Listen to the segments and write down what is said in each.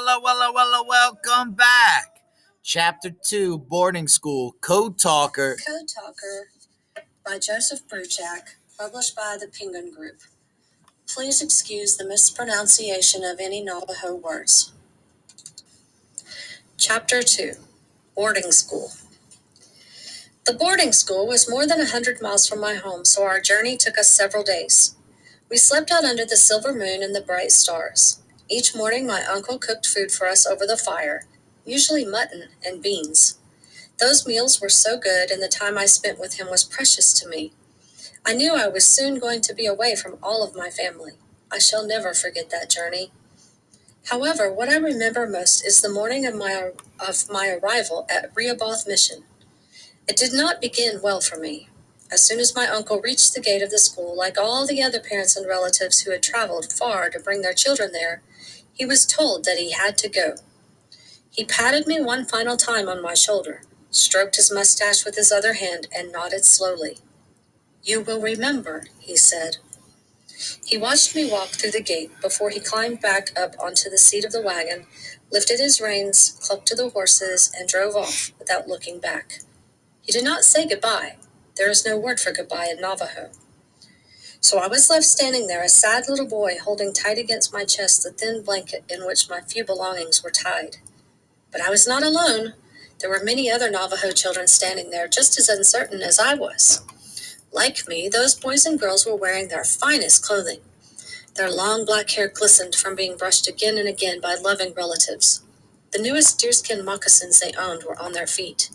Welcome back. Chapter 2, Boarding School, Code Talker. Code Talker by Joseph Bruchac, published by the Penguin Group. Please excuse the mispronunciation of any Navajo words. Chapter 2, Boarding School. The boarding school was more than 100 miles from my home, so our journey took us several days. We slept out under the silver moon and the bright stars. Each morning my uncle cooked food for us over the fire, usually mutton and beans. Those meals were so good, and the time I spent with him was precious to me. I knew I was soon going to be away from all of my family. I shall never forget that journey. However, what I remember most is the morning of my arrival at Rehoboth Mission. It did not begin well for me. As soon as my uncle reached the gate of the school, like all the other parents and relatives who had traveled far to bring their children there, he was told that he had to go. He patted me one final time on my shoulder, stroked his mustache with his other hand, and nodded slowly. "You will remember," he said. He watched me walk through the gate before he climbed back up onto the seat of the wagon, lifted his reins, clucked to the horses, and drove off without looking back. He did not say goodbye. There is no word for goodbye in Navajo. So I was left standing there, a sad little boy, holding tight against my chest the thin blanket in which my few belongings were tied. But I was not alone. There were many other Navajo children standing there, just as uncertain as I was. Like me, those boys and girls were wearing their finest clothing. Their long black hair glistened from being brushed again and again by loving relatives. The newest deerskin moccasins they owned were on their feet.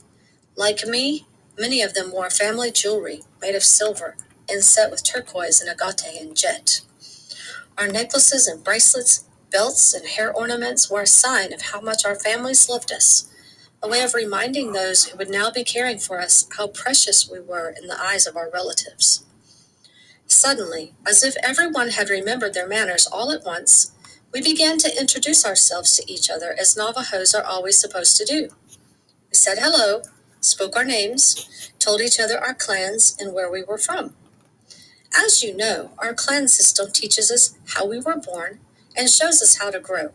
Like me, many of them wore family jewelry made of silver and set with turquoise and agate and jet. Our necklaces and bracelets, belts and hair ornaments were a sign of how much our families loved us, a way of reminding those who would now be caring for us how precious we were in the eyes of our relatives. Suddenly, as if everyone had remembered their manners all at once, we began to introduce ourselves to each other as Navajos are always supposed to do. We said hello, spoke our names, told each other our clans and where we were from. As you know, our clan system teaches us how we were born and shows us how to grow.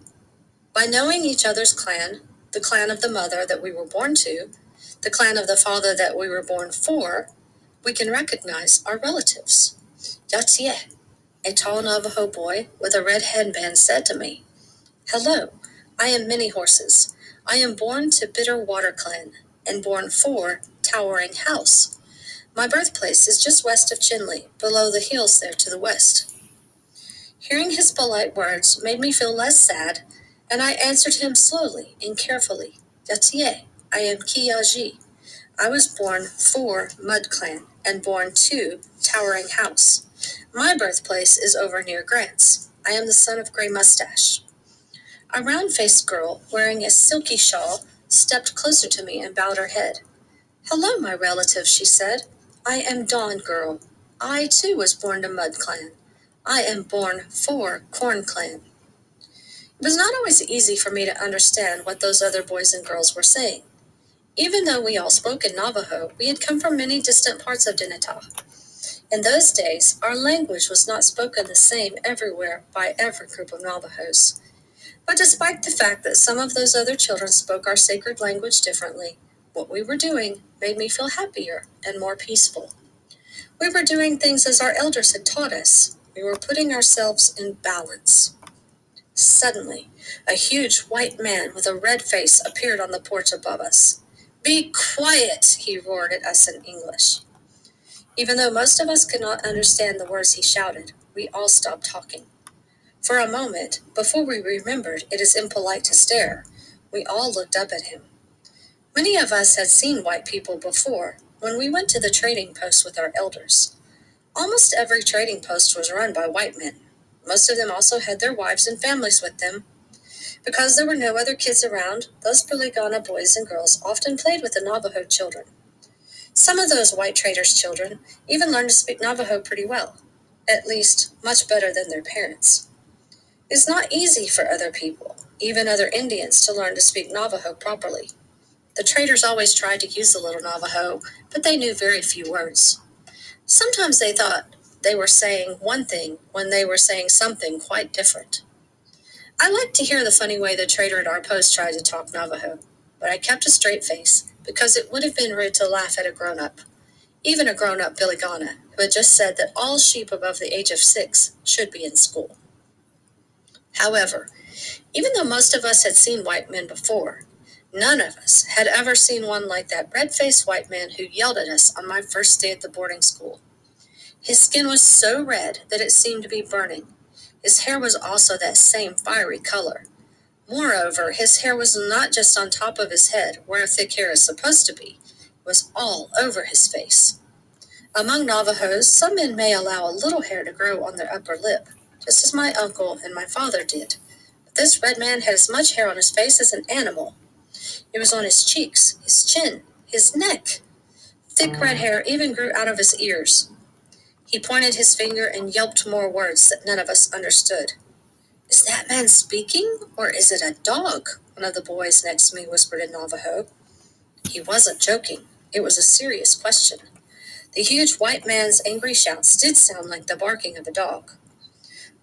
By knowing each other's clan, the clan of the mother that we were born to, the clan of the father that we were born for, we can recognize our relatives. Yatie, a tall Navajo boy with a red headband, said to me, "Hello, I am Many Horses. I am born to Bitter Water Clan and born for Towering House. My birthplace is just west of Chinle, below the hills there to the west." Hearing his polite words made me feel less sad, and I answered him slowly and carefully, "Yatie, I am Kiyaji. I was born for Mud Clan and born to Towering House. My birthplace is over near Grants. I am the son of Gray Mustache." A round-faced girl, wearing a silky shawl, stepped closer to me and bowed her head. "Hello, my relative," she said. "I am Dawn Girl. I, too, was born to Mud Clan. I am born for Corn Clan." It was not always easy for me to understand what those other boys and girls were saying. Even though we all spoke in Navajo, we had come from many distant parts of Dinétah. In those days, our language was not spoken the same everywhere by every group of Navajos. But despite the fact that some of those other children spoke our sacred language differently, what we were doing made me feel happier and more peaceful. We were doing things as our elders had taught us. We were putting ourselves in balance. Suddenly, a huge white man with a red face appeared on the porch above us. "Be quiet," he roared at us in English. Even though most of us could not understand the words he shouted, we all stopped talking. For a moment, before we remembered it is impolite to stare, we all looked up at him. Many of us had seen white people before when we went to the trading post with our elders. Almost every trading post was run by white men. Most of them also had their wives and families with them. Because there were no other kids around, those Peligana boys and girls often played with the Navajo children. Some of those white traders' children even learned to speak Navajo pretty well, at least much better than their parents. It's not easy for other people, even other Indians, to learn to speak Navajo properly. The traders always tried to use a little Navajo, but they knew very few words. Sometimes they thought they were saying one thing when they were saying something quite different. I liked to hear the funny way the trader at our post tried to talk Navajo, but I kept a straight face because it would have been rude to laugh at a grown-up, even a grown-up Billigana, who had just said that all sheep above the age of 6 should be in school. However, even though most of us had seen white men before, none of us had ever seen one like that red-faced white man who yelled at us on my first day at the boarding school. His skin was so red that it seemed to be burning. His hair was also that same fiery color. Moreover, his hair was not just on top of his head, where thick hair is supposed to be. It was all over his face. Among Navajos, some men may allow a little hair to grow on their upper lip, just as my uncle and my father did. But this red man had as much hair on his face as an animal. It was on his cheeks, his chin, his neck. Thick red hair even grew out of his ears. He pointed his finger and yelped more words that none of us understood. "Is that man speaking, or is it a dog?" one of the boys next to me whispered in Navajo. He wasn't joking. It was a serious question. The huge white man's angry shouts did sound like the barking of a dog.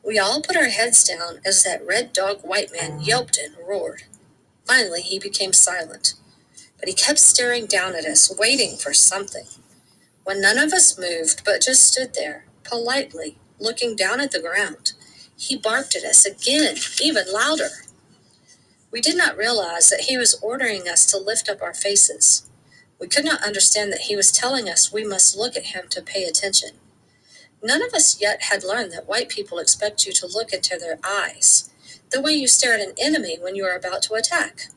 We all put our heads down as that red dog white man yelped and roared. Finally, he became silent, but he kept staring down at us, waiting for something. When none of us moved, but just stood there, politely, looking down at the ground, he barked at us again, even louder. We did not realize that he was ordering us to lift up our faces. We could not understand that he was telling us we must look at him to pay attention. None of us yet had learned that white people expect you to look into their eyes, the way you stare at an enemy when you are about to attack.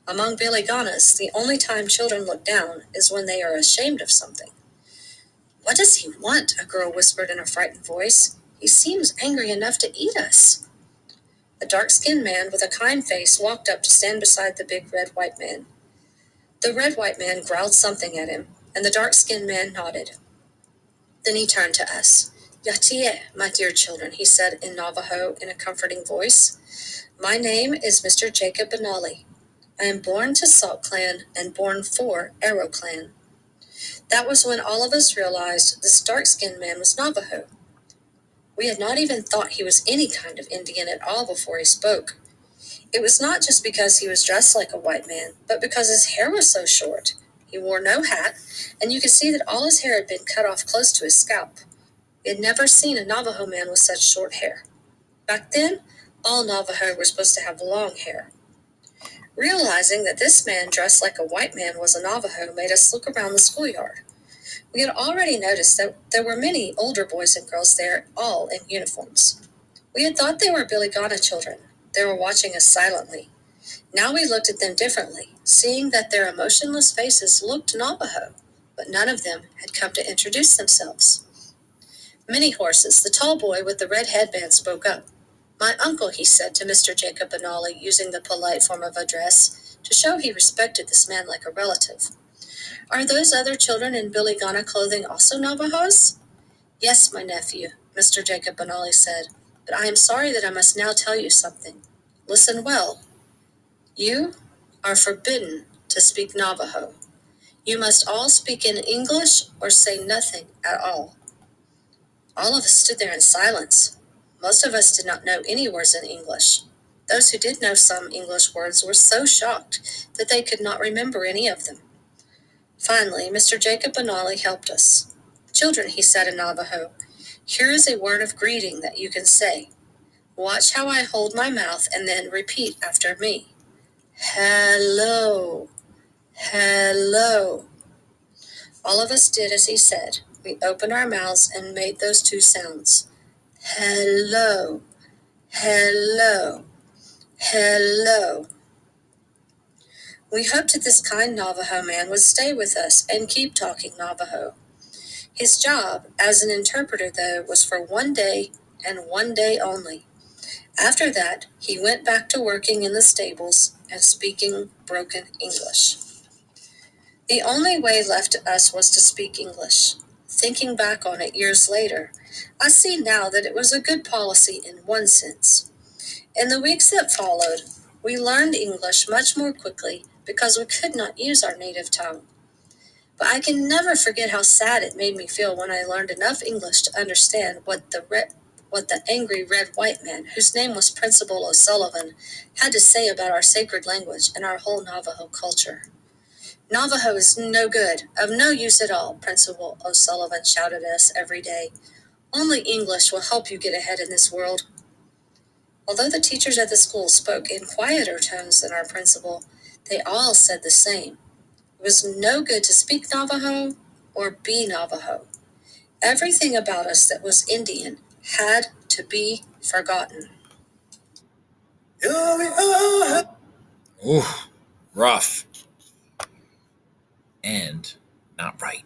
Among Billiganas, the only time children look down is when they are ashamed of something. "What does he want?" a girl whispered in a frightened voice. "He seems angry enough to eat us." A dark-skinned man with a kind face walked up to stand beside the big red white man. The red white man growled something at him, and the dark-skinned man nodded. Then he turned to us. "Yatie, my dear children," he said in Navajo in a comforting voice. "My name is Mr. Jacob Benali. I am born to Salt Clan and born for Arrow Clan." That was when all of us realized this dark-skinned man was Navajo. We had not even thought he was any kind of Indian at all before he spoke. It was not just because he was dressed like a white man, but because his hair was so short. He wore no hat, and you could see that all his hair had been cut off close to his scalp. We had never seen a Navajo man with such short hair. Back then, all Navajo were supposed to have long hair. Realizing that this man dressed like a white man was a Navajo made us look around the schoolyard. We had already noticed that there were many older boys and girls there, all in uniforms. We had thought they were Billigana children. They were watching us silently. Now we looked at them differently, seeing that their emotionless faces looked Navajo, but none of them had come to introduce themselves. Many Horses, the tall boy with the red headband, spoke up. "My uncle," he said to Mr. Jacob Benali, using the polite form of address to show he respected this man like a relative. "Are those other children in Billigana clothing also Navajos?" "Yes, my nephew," Mr. Jacob Benali said, "but I am sorry that I must now tell you something. Listen well. You are forbidden to speak Navajo. You must all speak in English or say nothing at all." All of us stood there in silence. Most of us did not know any words in English. Those who did know some English words were so shocked that they could not remember any of them. Finally, Mr. Jacob Benali helped us. "Children," he said in Navajo, "here is a word of greeting that you can say. Watch how I hold my mouth and then repeat after me. Hello, hello." All of us did as he said. We opened our mouths and made those two sounds. Hello, hello, hello. We hoped that this kind Navajo man would stay with us and keep talking Navajo. His job as an interpreter, though, was for 1 day and 1 day only. After that, he went back to working in the stables and speaking broken English. The only way left to us was to speak English. Thinking back on it years later, I see now that it was a good policy in one sense. In the weeks that followed, we learned English much more quickly because we could not use our native tongue. But I can never forget how sad it made me feel when I learned enough English to understand what the what the angry red-white man, whose name was Principal O'Sullivan, had to say about our sacred language and our whole Navajo culture. Navajo is no good, of no use at all, Principal O'Sullivan shouted at us every day. Only English will help you get ahead in this world. Although the teachers at the school spoke in quieter tones than our principal, they all said the same. It was no good to speak Navajo or be Navajo. Everything about us that was Indian had to be forgotten. Ooh, rough. And not right.